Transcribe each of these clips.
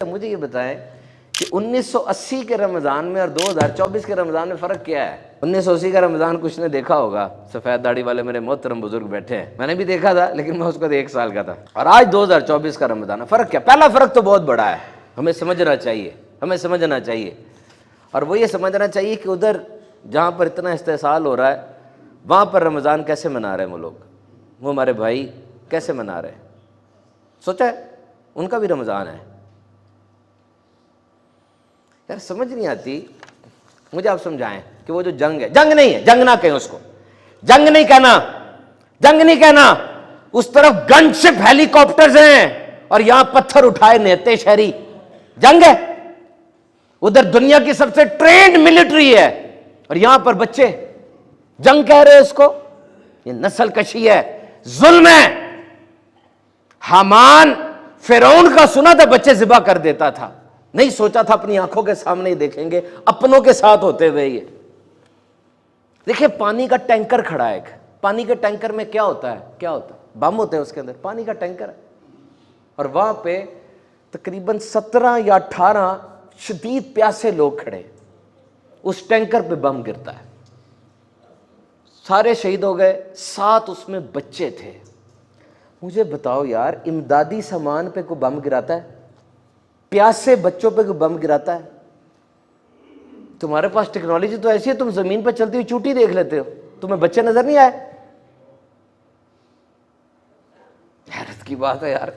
مجھے یہ بتائیں کہ 1980 کے رمضان میں اور 2024 کے رمضان میں فرق کیا ہے؟ 1980 کا رمضان کچھ نے دیکھا ہوگا، سفید داڑھی والے میرے محترم بزرگ بیٹھے ہیں، میں نے بھی دیکھا تھا لیکن میں اس کو 1 سال کا تھا، اور آج 2024 کا رمضان ہے۔ فرق کیا؟ پہلا فرق تو بہت بڑا ہے، ہمیں سمجھنا چاہیے اور وہ یہ سمجھنا چاہیے کہ ادھر جہاں پر اتنا استحصال ہو رہا ہے وہاں پر رمضان کیسے منا رہے ہیں وہ لوگ، وہ ہمارے بھائی کیسے منا رہے ہیں۔ سوچا ہے ان کا بھی رمضان ہے یار، سمجھ نہیں آتی مجھے، آپ سمجھائیں کہ وہ جو جنگ ہے، جنگ نہیں ہے، جنگ نہ کہیں اس کو، جنگ نہیں کہنا، اس طرف گن شپ ہیلی کاپٹرز ہیں اور یہاں پتھر اٹھائے نیتے شہری، جنگ ہے۔ ادھر دنیا کی سب سے ٹرینڈ ملٹری ہے اور یہاں پر بچے جنگ کہہ رہے اس کو، یہ نسل کشی ہے، ظلم ہے۔ حامان فرعون کا سنا تھا بچے ذبح کر دیتا تھا، نہیں سوچا تھا اپنی آنکھوں کے سامنے ہی دیکھیں گے اپنوں کے ساتھ ہوتے ہوئے۔ یہ دیکھیں پانی کا ٹینکر کھڑا ہے، ایک پانی کے ٹینکر میں کیا ہوتا ہے؟ بم ہوتے ہیں اس کے اندر، پانی کا ٹینکر ہے، اور وہاں پہ تقریباً 17 یا 18 شدید پیاسے لوگ کھڑے، اس ٹینکر پہ بم گرتا ہے، سارے شہید ہو گئے، 7 اس میں بچے تھے۔ مجھے بتاؤ یار، امدادی سامان پہ کوئی بم گراتا ہے؟ پیاسے بچوں پہ کوئی بم گراتا ہے؟ تمہارے پاس ٹیکنالوجی تو ایسی ہے، تم زمین پہ چلتی ہوئی چوٹی دیکھ لیتے ہو، تمہیں بچے نظر نہیں آئے؟ حیرت کی بات ہے یار،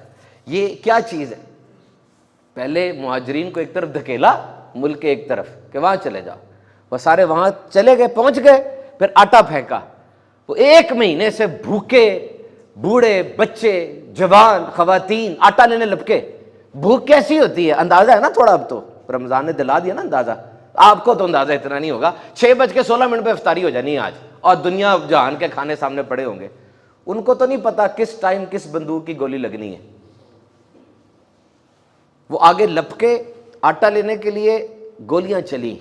یہ کیا چیز ہے؟ پہلے مہاجرین کو ایک طرف دھکیلا، ملک کے ایک طرف کہ وہاں چلے جاؤ، وہ سارے وہاں چلے گئے، پہنچ گئے، پھر آٹا پھینکا، وہ 1 مہینے سے بھوکے، بوڑھے، بچے، جوان، خواتین آٹا لینے لپکے۔ بھوک کیسی ہوتی ہے اندازہ ہے نا تھوڑا، اب تو رمضان نے دلا دیا نا اندازہ، آپ کو تو اندازہ اتنا نہیں ہوگا، 6:16 پہ افطاری ہو جانی آج، اور دنیا جہان کے کھانے سامنے پڑے ہوں گے، ان کو تو نہیں پتا کس ٹائم کس بندوق کی گولی لگنی ہے۔ وہ آگے لپکے آٹا لینے کے لیے، گولیاں چلی،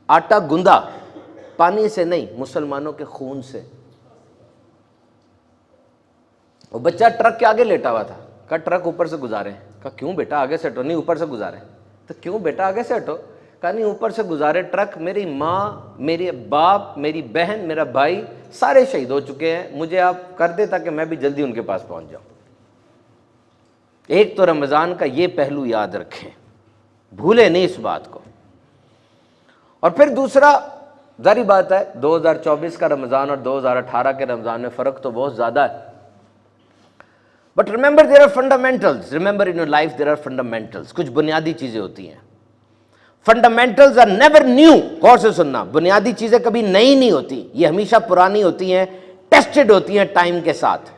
آٹا گندا، پانی سے نہیں، مسلمانوں کے خون سے۔ وہ بچہ ٹرک کے آگے لیٹا ہوا تھا، کہا ٹرک اوپر سے گزارے، کہا کیوں بیٹا آگے سے ہٹو؟ نہیں اوپر سے گزارے۔ تو کیوں بیٹا آگے سے ہٹو؟ کہا نہیں اوپر سے گزارے ٹرک، میری ماں، میرے باپ، میری بہن، میرا بھائی سارے شہید ہو چکے ہیں، مجھے آپ کر دے تاکہ میں بھی جلدی ان کے پاس پہنچ جاؤں۔ ایک تو رمضان کا یہ پہلو یاد رکھیں، بھولے نہیں اس بات کو۔ اور پھر دوسرا، ظاہری بات ہے 2024 کا رمضان اور 2018 کے رمضان میں فرق تو بہت زیادہ ہے، but remember there are fundamentals, remember in your life there are fundamentals, کچھ بنیادی چیزیں ہوتی ہیں۔ فنڈامنٹلز آر نیور نیو، غور سے سننا، بنیادی چیزیں کبھی نئی نہیں ہوتی، یہ ہمیشہ پرانی ہوتی ہیں، ٹیسٹڈ ہوتی ہیں ٹائم کے ساتھ۔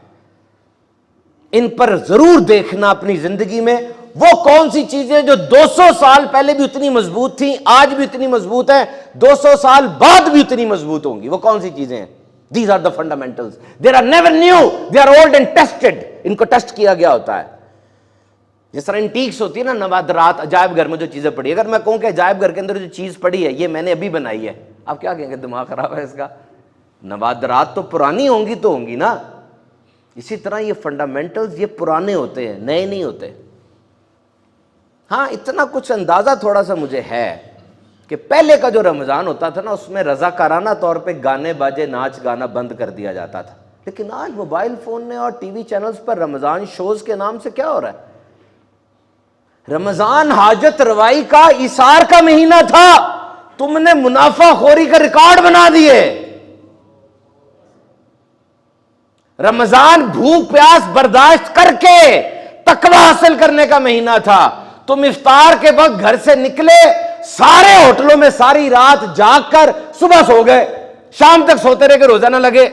ان پر ضرور دیکھنا اپنی زندگی میں، وہ کون سی چیزیں جو 200 سال پہلے بھی اتنی مضبوط تھیں، آج بھی اتنی مضبوط ہیں، 200 سال بعد بھی اتنی مضبوط ہوں گی، وہ کون سی چیزیں ہیں؟ These are the fundamentals. They are never new. They are old and tested. ان کو ٹیسٹ کیا گیا ہوتا ہے۔ جس طرح انٹیکس ہوتی ہے نا، نوادرات، عجائب گھر میں جو چیزیں پڑی، اگر میں کہوں کہ عجائب گھر کے اندر جو چیز پڑی ہے یہ میں نے ابھی بنائی ہے، آپ کیا کہیں گے؟ دماغ خراب ہے اس کا، نوادرات تو پرانی ہوں گی نا۔ اسی طرح یہ فنڈامنٹلز یہ پرانے ہوتے ہیں، نئے نہیں ہوتے۔ ہاں اتنا کچھ اندازہ تھوڑا سا مجھے ہے کہ پہلے کا جو رمضان ہوتا تھا نا، اس میں رضاکارانہ طور پہ گانے باجے، ناچ گانا بند کر دیا جاتا تھا، لیکن آج موبائل فون نے اور ٹی وی چینلز پر رمضان شوز کے نام سے کیا ہو رہا ہے؟ رمضان حاجت روائی کا، ایثار کا مہینہ تھا، تم نے منافع خوری کا ریکارڈ بنا دیے۔ رمضان بھوک پیاس برداشت کر کے تقویٰ حاصل کرنے کا مہینہ تھا، تم افطار کے وقت گھر سے نکلے، سارے ہوٹلوں میں ساری رات جاگ کر صبح سو گئے، شام تک سوتے رہے کہ روزہ نہ لگے۔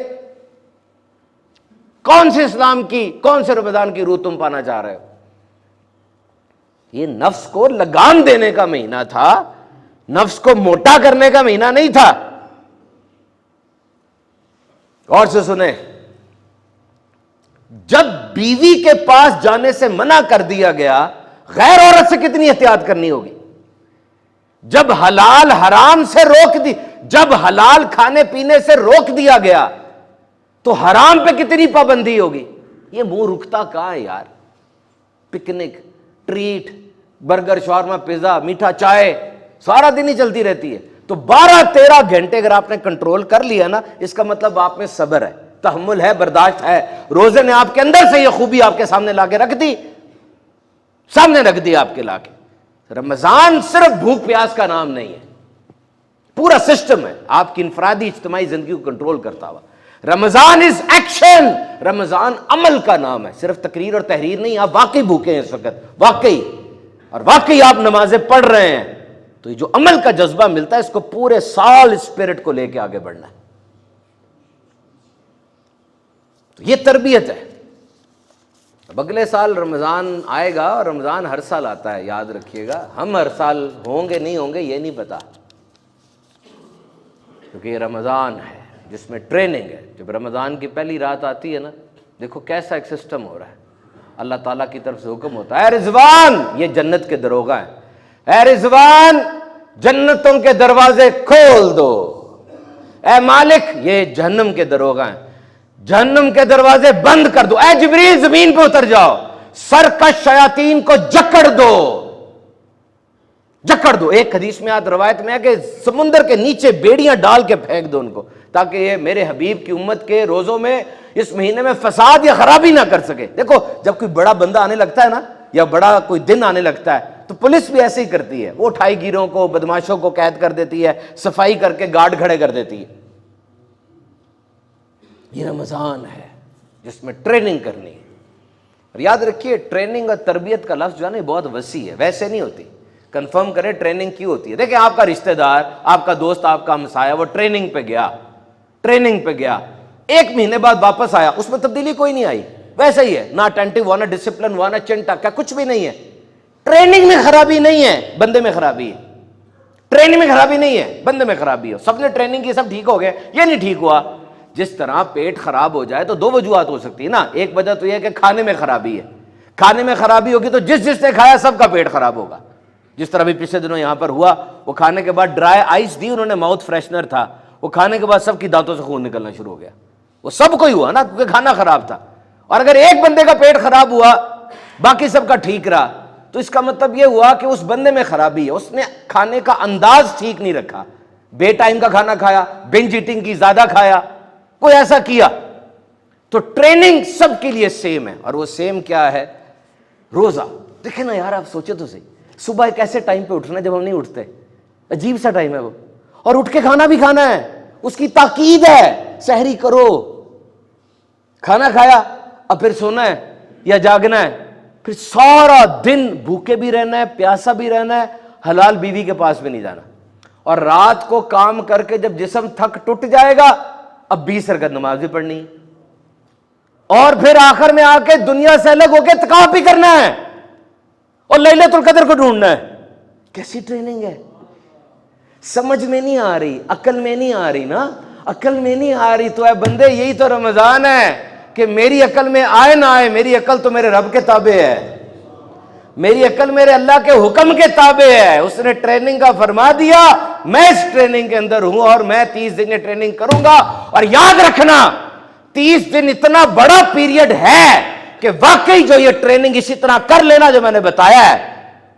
کون سے اسلام کی، کون سے رمضان کی روح تم پانا چاہ رہے ہو؟ یہ نفس کو لگام دینے کا مہینہ تھا، نفس کو موٹا کرنے کا مہینہ نہیں تھا۔ اور سے سنیں، جب بیوی کے پاس جانے سے منع کر دیا گیا، غیر عورت سے کتنی احتیاط کرنی ہوگی؟ جب حلال حرام سے روک دی، جب حلال کھانے پینے سے روک دیا گیا تو حرام پہ کتنی پابندی ہوگی؟ یہ منہ رکتا کہاں ہے یار؟ پکنک، ٹریٹ، برگر، شاورما، پیزا، میٹھا، چائے سارا دن ہی چلتی رہتی ہے. تو 12-13 گھنٹے اگر آپ نے کنٹرول کر لیا نا، اس کا مطلب آپ میں صبر ہے، تحمل ہے، برداشت ہے. روزے نے آپ کے اندر سے یہ خوبی آپ کے سامنے لا کے رکھ دی، سامنے رکھ دی آپ کے لا کے. رمضان صرف بھوک پیاس کا نام نہیں ہے، پورا سسٹم ہے آپ کی انفرادی اجتماعی زندگی کو کنٹرول کرتا ہوا. رمضان از ایکشن، رمضان عمل کا نام ہے، صرف تقریر اور تحریر نہیں. آپ واقعی بھوکے ہیں اس وقت، واقعی، اور واقعی آپ نمازیں پڑھ رہے ہیں، تو یہ جو عمل کا جذبہ ملتا ہے، اس کو پورے سال اسپرٹ کو لے کے آگے بڑھنا ہے. تو یہ تربیت ہے. اب اگلے سال رمضان آئے گا، اور رمضان ہر سال آتا ہے، یاد رکھیے گا. ہم ہر سال ہوں گے نہیں ہوں گے یہ نہیں پتا، کیونکہ یہ رمضان ہے جس میں ٹریننگ ہے. جب رمضان کی پہلی رات آتی ہے نا، دیکھو کیسا ایک سسٹم ہو رہا ہے. اللہ تعالیٰ کی طرف سے حکم ہوتا ہے، اے رضوان، یہ جنت کے دروغہ ہیں، اے رضوان جنتوں کے دروازے کھول دو. اے مالک، یہ جہنم کے دروغہ ہیں، جہنم کے دروازے بند کر دو. اے جبریل زمین پہ اتر جاؤ، سرکش شیاطین کو جکڑ دو، جکڑ دو. ایک حدیث میں روایت میں ہے کہ سمندر کے نیچے بیڑیاں ڈال کے پھینک دو ان کو، تاکہ یہ میرے حبیب کی امت کے روزوں میں اس مہینے میں فساد یا خرابی نہ کر سکے. دیکھو جب کوئی بڑا بندہ آنے لگتا ہے نا، یا بڑا کوئی دن آنے لگتا ہے، تو پولیس بھی ایسے ہی کرتی ہے، وہ اٹھائی گیروں کو، بدماشوں کو قید کر دیتی ہے، صفائی کر کے گارڈ کھڑے کر دیتی ہے. یہ رمضان ہے جس میں ٹریننگ کرنی ہے. اور یاد رکھیے، ٹریننگ اور تربیت کا لفظ جو ہے نا بہت وسیع ہے، ویسے نہیں ہوتی. کنفرم کریں ٹریننگ کیوں ہوتی ہے. دیکھیں آپ کا رشتہ دار، آپ کا دوست، آپ کا ہمسایہ وہ ٹریننگ پہ گیا، ٹریننگ پہ گیا، 1 مہینے بعد واپس آیا، اس میں تبدیلی کوئی نہیں آئی، ویسا ہی ہے، نہ اٹینٹو ہوا، نہ ڈسپلن ہوا، نہ چنٹا، کیا کچھ بھی نہیں ہے. ٹریننگ میں خرابی نہیں ہے، بندے میں خرابی ہے. ٹریننگ میں خرابی نہیں ہے، بندے میں خرابی ہے. سب نے ٹریننگ کی، سب ٹھیک ہو گئے، یہ نہیں ٹھیک ہوا. جس طرح پیٹ خراب ہو جائے تو 2 وجوہات ہو سکتی ہے نا. ایک وجہ تو یہ ہے کہ کھانے میں خرابی ہے، کھانے میں خرابی ہوگی تو جس نے کھایا سب کا پیٹ خراب ہوگا. جس طرح بھی پچھلے دنوں یہاں پر ہوا، وہ کھانے کے بعد ڈرائی آئس دی انہوں نے، ماؤتھ فریشنر تھا، وہ کھانے کے بعد سب کی دانتوں سے خون نکلنا شروع ہو گیا. وہ سب کو ہی ہوا نا، کیونکہ کھانا خراب تھا. اور اگر ایک بندے کا پیٹ خراب ہوا، باقی سب کا ٹھیک رہا، تو اس کا مطلب یہ ہوا کہ اس بندے میں خرابی ہے، اس نے کھانے کا انداز ٹھیک نہیں رکھا، بے ٹائم کا کھانا کھایا، بنج ایٹنگ کی، زیادہ کھایا، کوئی ایسا کیا. تو ٹریننگ سب کے لیے سیم ہے، اور وہ سیم کیا ہے؟ روزہ. دیکھیں نا یار، آپ سوچے تو صحیح، صبح ایک ایسے ٹائم پہ اٹھنا جب ہم نہیں اٹھتے، عجیب سا ٹائم ہے وہ، اور اٹھ کے کھانا بھی کھانا ہے، اس کی تاکید ہے، سحری کرو، کھانا کھایا، اب پھر سونا ہے یا جاگنا ہے، پھر سارا دن بھوکے بھی رہنا ہے، پیاسا بھی رہنا ہے، حلال بیوی کے پاس بھی نہیں جانا. اور رات کو کام کر کے جب جسم تھک ٹوٹ جائے گا، اب 20 رکعت نماز بھی پڑھنی ہے، اور پھر آخر میں آ کے دنیا سے الگ ہو کے اعتکاف بھی کرنا ہے، اور لیلۃ القدر کو ڈھونڈنا ہے. کیسی ٹریننگ ہے؟ سمجھ میں نہیں آ رہی، عقل میں نہیں آ رہی نا، عقل میں نہیں آ رہی. تو اے بندے، یہی تو رمضان ہے کہ میری عقل میں آئے نہ آئے، میری عقل تو میرے رب کے تابع ہے، میری عقل میرے اللہ کے حکم کے تابع ہے. اس نے ٹریننگ کا فرما دیا، میں اس ٹریننگ کے اندر ہوں، اور میں 30 دن کی ٹریننگ کروں گا. اور یاد رکھنا، 30 دن اتنا بڑا پیریڈ ہے کہ واقعی جو یہ ٹریننگ اسی طرح کر لینا جو میں نے بتایا ہے،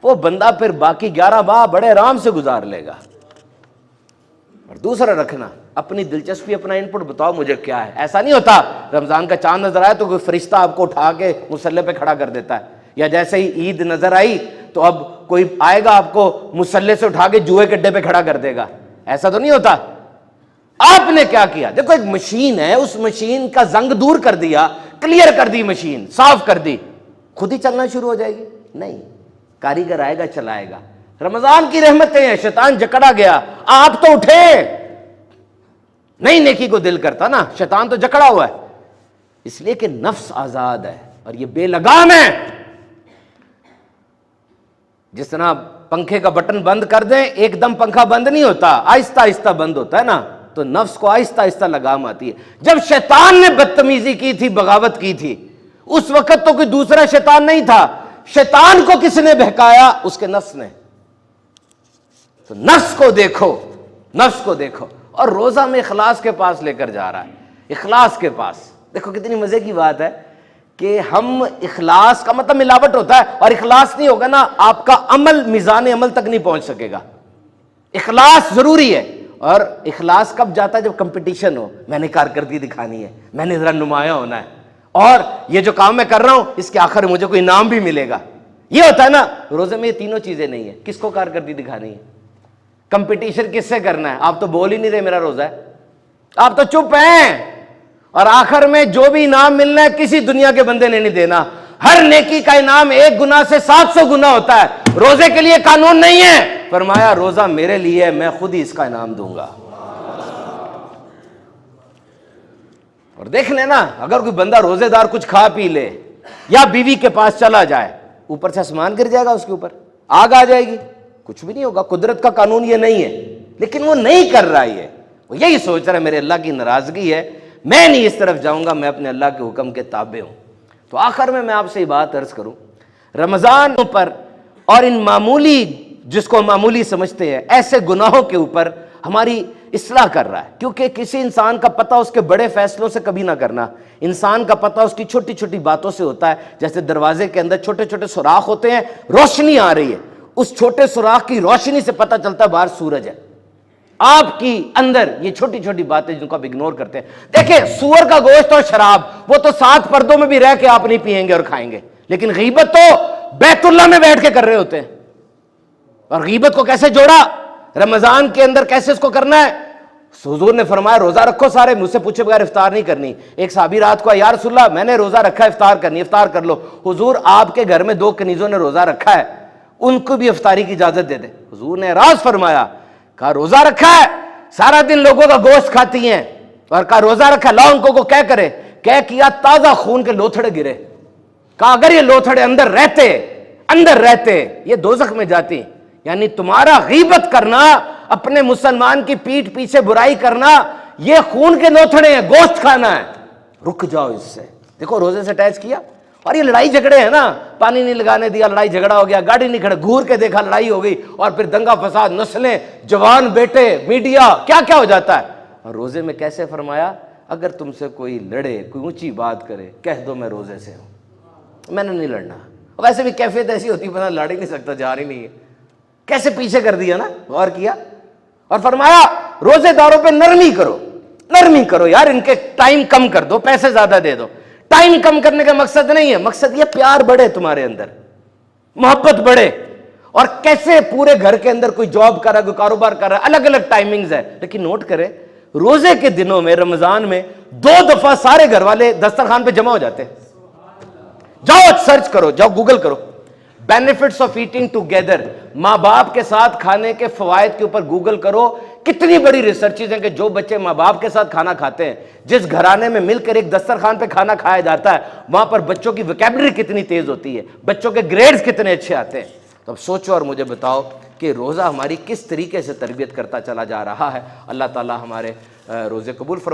وہ بندہ پھر باقی 11 ماہ بڑے آرام سے گزار لے گا. اور دوسرا رکھنا، اپنی دلچسپی، اپنا ان پٹ بتاؤ مجھے کیا ہے. ایسا نہیں ہوتا رمضان کا چاند نظر آیا تو کوئی فرشتہ آپ کو اٹھا کے مصلی پہ کھڑا کر دیتا ہے، یا جیسے ہی عید نظر آئی تو اب کوئی آئے گا آپ کو مصلی سے اٹھا کے جوئے کے اڈے پہ کھڑا کر دے گا. ایسا تو نہیں ہوتا. آپ نے کیا کیا؟ دیکھو ایک مشین ہے، اس مشین کا زنگ دور کر دیا، کلیئر کر دی مشین، صاف کر دی، خود ہی چلنا شروع ہو جائے گی؟ نہیں، کاریگر آئے گا، چلائے گا. رمضان کی رحمتیں ہیں، شیطان جکڑا گیا، آپ تو اٹھے نہیں. نیکی کو دل کرتا نا، شیطان تو جکڑا ہوا ہے، اس لیے کہ نفس آزاد ہے اور یہ بے لگام ہے. جس طرح پنکھے کا بٹن بند کر دیں، ایک دم پنکھا بند نہیں ہوتا، آہستہ آہستہ بند ہوتا ہے نا. تو نفس کو آہستہ آہستہ لگام آتی ہے. جب شیطان نے بدتمیزی کی تھی، بغاوت کی تھی، اس وقت تو کوئی دوسرا شیطان نہیں تھا. شیطان کو کس نے بہکایا؟ اس کے نفس نے. تو نفس کو دیکھو، نفس کو دیکھو. اور روزہ میں اخلاص کے پاس لے کر جا رہا ہے، اخلاص کے پاس. دیکھو کتنی مزے کی بات ہے کہ ہم اخلاص کا مطلب ملاوٹ ہوتا ہے، اور اخلاص نہیں ہوگا نا آپ کا عمل میزان عمل تک نہیں پہنچ سکے گا. اخلاص ضروری ہے. اور اخلاص کب جاتا ہے؟ جب کمپٹیشن ہو، میں نے کارکردگی دکھانی ہے، میں نے ذرا نمایاں ہونا ہے، اور یہ جو کام میں کر رہا ہوں اس کے آخر مجھے کوئی انعام بھی ملے گا. یہ ہوتا ہے نا. روزے میں یہ تینوں چیزیں نہیں ہیں. کس کو کارکردگی دکھانی ہے؟ کمپٹیشن کس سے کرنا ہے؟ آپ تو بول ہی نہیں رہے میرا روزہ ہے، آپ تو چپ ہیں. اور آخر میں جو بھی انعام ملنا ہے کسی دنیا کے بندے نے نہیں دینا. ہر نیکی کا انعام 1 گناہ سے 700 گنا ہوتا ہے. روزے کے لیے قانون نہیں ہے. فرمایا روزہ میرے لیے ہے، میں خود ہی اس کا انعام دوں گا. اور دیکھ لینا اگر کوئی بندہ روزے دار کچھ کھا پی لے یا بیوی کے پاس چلا جائے، اوپر سے آسمان گر جائے گا، اس کے اوپر آگ آ جائے گی، کچھ بھی نہیں ہوگا. قدرت کا قانون یہ نہیں ہے، لیکن وہ نہیں کر رہا ہے. وہ یہی سوچ رہا ہے میرے اللہ کی ناراضگی ہے، میں نہیں اس طرف جاؤں گا، میں اپنے اللہ کے حکم کے تابع ہوں. تو آخر میں آپ سے یہ بات عرض کروں، رمضان پر اور ان معمولی، جس کو معمولی سمجھتے ہیں، ایسے گناہوں کے اوپر ہماری اصلاح کر رہا ہے. کیونکہ کسی انسان کا پتہ اس کے بڑے فیصلوں سے کبھی نہ کرنا. انسان کا پتہ اس کی چھوٹی چھوٹی باتوں سے ہوتا ہے. جیسے دروازے کے اندر چھوٹے چھوٹے سوراخ ہوتے ہیں، روشنی آ رہی ہے، اس چھوٹے سوراخ کی روشنی سے پتہ چلتا ہے باہر سورج ہے. آپ کی اندر یہ چھوٹی چھوٹی باتیں جن کو آپ اگنور کرتے ہیں. دیکھیں سور کا گوشت اور شراب وہ تو 7 پردوں میں بھی رہ کے آپ نہیں پیئیں گے اور کھائیں گے، لیکن غیبت تو بیت اللہ میں بیٹھ کے کر رہے ہوتے ہیں. اور غیبت کو کیسے جوڑا رمضان کے اندر، کیسے اس کو کرنا ہے؟ حضور نے فرمایا روزہ رکھو سارے، مجھ سے پوچھے بغیر افطار نہیں کرنی. ایک صحابی رات کو، یا رسول اللہ میں نے روزہ رکھا ہے، افطار کرنی، افطار کر لو. حضور آپ کے گھر میں 2 کنیزوں نے روزہ رکھا ہے، ان کو بھی افطاری کی اجازت دے دے. حضور نے راز فرمایا، کہا روزہ رکھا ہے، سارا دن لوگوں کا گوشت کھاتی ہیں، اور کہا روزہ رکھا ہے، لاؤ ان کو کیا کرے. کیا کیا؟ تازہ خون کے لوتھڑے گرے. کہا اگر یہ لوتھڑے اندر رہتے یہ دوزخ میں جاتی. یعنی تمہارا غیبت کرنا، اپنے مسلمان کی پیٹھ پیچھے برائی کرنا، یہ خون کے لوتھڑے ہیں، گوشت کھانا ہے، رک جاؤ اس سے. دیکھو روزے سے اٹیچ کیا. اور یہ لڑائی جھگڑے ہیں نا، پانی نہیں لگانے دیا، لڑائی جھگڑا ہو گیا، گاڑی نہیں کھڑا، گھور کے دیکھا، لڑائی ہو گئی، اور پھر دنگا فساد، نسلیں، جوان بیٹے، میڈیا، کیا کیا ہو جاتا ہے. اور روزے میں کیسے فرمایا، اگر تم سے کوئی لڑے، کوئی اونچی بات کرے، کہہ دو میں روزے سے ہوں، میں نے نہیں لڑنا. ویسے بھی کیفیت ایسی ہوتی ہے، لڑ ہی نہیں سکتا، جا رہی نہیں ہے. کیسے پیچھے کر دیا نا، غور کیا. اور فرمایا روزے داروں پہ نرمی کرو یار، ان کے ٹائم کم کر دو، پیسے زیادہ دے دو. ٹائم کم کرنے کا مقصد نہیں ہے، مقصد یہ پیار بڑھے تمہارے اندر، محبت بڑھے. اور کیسے پورے گھر کے اندر کوئی جاب کر رہا ہے، کوئی کاروبار کر رہا ہے، الگ الگ ٹائمنگز ہے. لیکن نوٹ کرے روزے کے دنوں میں، رمضان میں 2 دفعہ سارے گھر والے دسترخوان پہ جمع ہو جاتے ہیں. جاؤ سرچ کرو، جاؤ گوگل کرو، بینیفٹس آف ایٹنگ ٹوگیدر، ماں باپ کے ساتھ کھانے کے فوائد کے اوپر گوگل کرو. کتنی بڑی ریسرچز ہیں کہ جو بچے ماں باپ کے ساتھ کھانا کھاتے ہیں، جس گھرانے میں مل کر ایک دسترخوان پہ کھانا کھایا جاتا ہے، وہاں پر بچوں کی ویکیبلری کتنی تیز ہوتی ہے، بچوں کے گریڈز کتنے اچھے آتے ہیں. تو اب سوچو اور مجھے بتاؤ کہ روزہ ہماری کس طریقے سے تربیت کرتا چلا جا رہا ہے. اللہ تعالی ہمارے روزے قبول فرمائے.